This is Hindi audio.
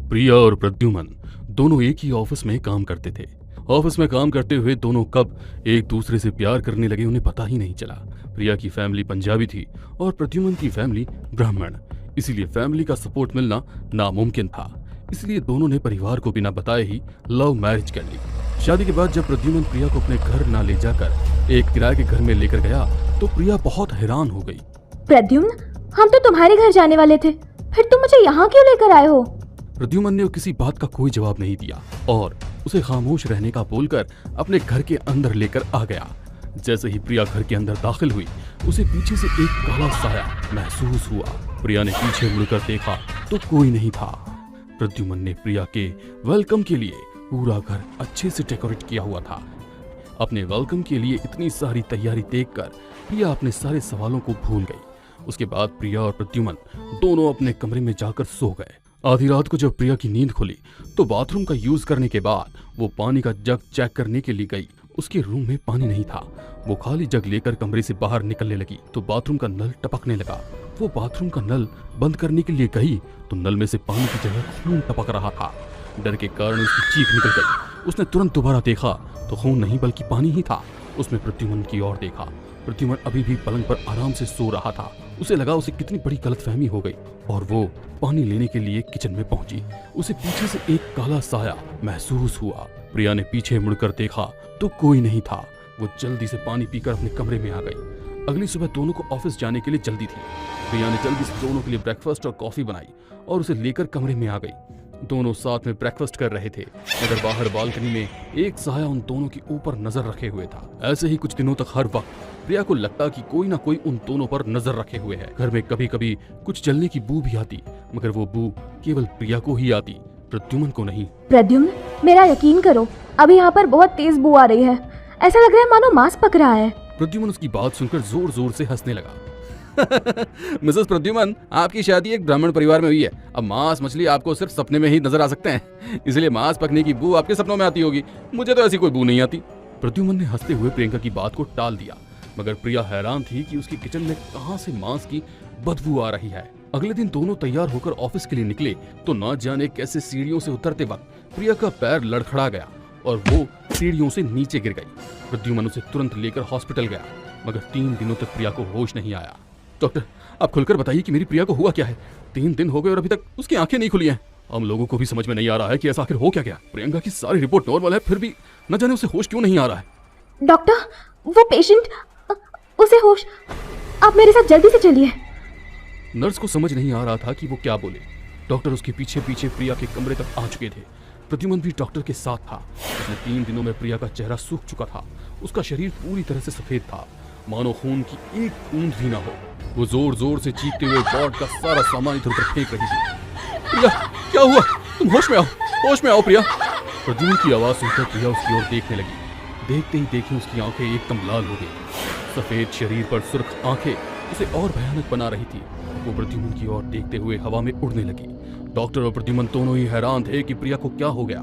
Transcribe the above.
प्रिया और प्रद्युमन दोनों एक ही ऑफिस में काम करते थे। ऑफिस में काम करते हुए दोनों कब एक दूसरे से प्यार करने लगे उन्हें पता ही नहीं चला। प्रिया की फैमिली पंजाबी थी और प्रद्युमन की फैमिली ब्राह्मण, इसीलिए फैमिली का सपोर्ट मिलना नामुमकिन था। इसलिए दोनों ने परिवार को बिना बताए ही लव मैरिज कर ली। शादी के बाद जब प्रद्युमन प्रिया को अपने घर ना ले जाकर एक किराए के घर में लेकर गया तो प्रिया बहुत हैरान हो गई। प्रद्युम्न, हम तो तुम्हारे घर जाने वाले थे, फिर तुम मुझे यहाँ क्यों लेकर आए हो? प्रद्युमन ने किसी बात का कोई जवाब नहीं दिया और उसे खामोश रहने का बोलकर अपने घर के अंदर लेकर आ गया। जैसे ही प्रिया घर के अंदर दाखिल हुई उसे पीछे से एक काला साया महसूस हुआ। प्रिया ने पीछे मुड़कर देखा तो कोई नहीं था। प्रद्युमन ने प्रिया के वेलकम के लिए पूरा घर अच्छे से डेकोरेट किया हुआ था। अपने वेलकम के लिए इतनी सारी तैयारी देखकर प्रिया अपने सारे सवालों को भूल गई। उसके बाद प्रिया और प्रद्युमन दोनों अपने कमरे में जाकर सो गए। आधी रात को जब प्रिया की नींद खुली तो बाथरूम का यूज करने के बाद वो पानी का जग चेक करने के लिए गई। उसके रूम में पानी नहीं था। वो खाली जग लेकर कमरे से बाहर निकलने लगी तो बाथरूम का नल टपकने लगा। वो बाथरूम का नल बंद करने के लिए गई तो नल में से पानी की जगह खून टपक रहा था। डर के कारण उसकी चीख निकल गई। उसने तुरंत दोबारा देखा तो खून नहीं बल्कि पानी ही था। उसने प्रद्युमन की ओर देखा। प्रद्युमन अभी भी पलंग पर आराम से सो रहा था। उसे लगा उसे कितनी बड़ी गलतफहमी हो गई और वो पानी लेने के लिए किचन में पहुंची। उसे पीछे से एक काला साया महसूस हुआ। प्रिया ने पीछे मुड़कर देखा तो कोई नहीं था। वो जल्दी से पानी पीकर अपने कमरे में आ गई। अगली सुबह दोनों को ऑफिस जाने के लिए जल्दी थी। प्रिया ने जल्दी से दोनों के लिए ब्रेकफास्ट और कॉफी बनाई और उसे लेकर कमरे में आ गई। दोनों साथ में ब्रेकफास्ट कर रहे थे मगर बाहर बालकनी में एक साया उन दोनों के ऊपर नजर रखे हुए था। ऐसे ही कुछ दिनों तक हर वक्त प्रिया को लगता कि कोई ना कोई उन दोनों पर नजर रखे हुए है। घर में कभी कभी कुछ जलने की बू भी आती मगर वो बू केवल प्रिया को ही आती, प्रद्युमन को नहीं। प्रद्युम्न, मेरा यकीन करो, अभी यहाँ पर बहुत तेज बू आ रही है। ऐसा लग रहा है मानो मांस पक रहा है। प्रद्युमन उसकी बात सुनकर जोर जोर से हंसने लगा। मिसेस प्रद्युमन, आपकी शादी एक ब्राह्मण परिवार में हुई है। अब मांस मछली आपको सिर्फ सपने में ही नजर आ सकते हैं, इसलिए मांस पकने की बू आपके सपनों में आती होगी। मुझे तो ऐसी कोई बू नहीं आती। प्रद्युमन ने हंसते हुए प्रियंका की बात को टाल दिया मगर प्रिया हैरान थी कि उसकी किचन में कहां से मांस की बदबू आ रही है। अगले दिन दोनों तैयार होकर ऑफिस के लिए निकले तो ना जाने कैसे सीढ़ियों से उतरते वक्त प्रिया का पैर लड़खड़ा गया और वो सीढ़ियों से नीचे गिर गई। प्रद्युमन उसे तुरंत लेकर हॉस्पिटल गया मगर 3 दिनों तक प्रिया को होश नहीं आया। डॉक्टर, आप खुलकर बताइए कि मेरी प्रिया को हुआ क्या है। 3 दिन हो गए और अभी तक उसकी आंखें नहीं खुली हैं। हम लोगों को भी समझ में नहीं आ रहा है कि ऐसा आखिर हो क्या गया। प्रियंका की सारी रिपोर्ट नॉर्मल है फिर भी न जाने उसे होश क्यों नहीं आ रहा है। डॉक्टर, वो पेशेंट, उसे होश, आप मेरे साथ जल्दी से चलिए। नर्स को समझ नहीं आ रहा था कि वो क्या बोले। डॉक्टर उसके पीछे पीछे प्रिया के कमरे तक आ चुके थे। प्रद्युमन भी डॉक्टर के साथ था। उसने 3 दिनों में प्रिया का चेहरा सूख चुका था। उसका शरीर पूरी तरह से सफेद था, मानो खून की एक बूंद भी ना हो। वो जोर जोर से चीखते हुए वार्ड का सारा सामान इधर उधर फेंक रही थी। प्रिया, क्या हुआ? तुम होश में आओ, होश में आओ प्रिया। प्रद्युमन की आवाज सुनकर प्रिया उसकी ओर देखने लगी। देखते ही देखी उसकी आंखें एकदम लाल हो गई। सफेद शरीर पर सुर्ख आंखें उसे और भयानक बना रही थी। वो प्रद्युमन की ओर देखते हुए हवा में उड़ने लगी। डॉक्टर और प्रद्युमन दोनों ही हैरान थे कि प्रिया को क्या हो गया।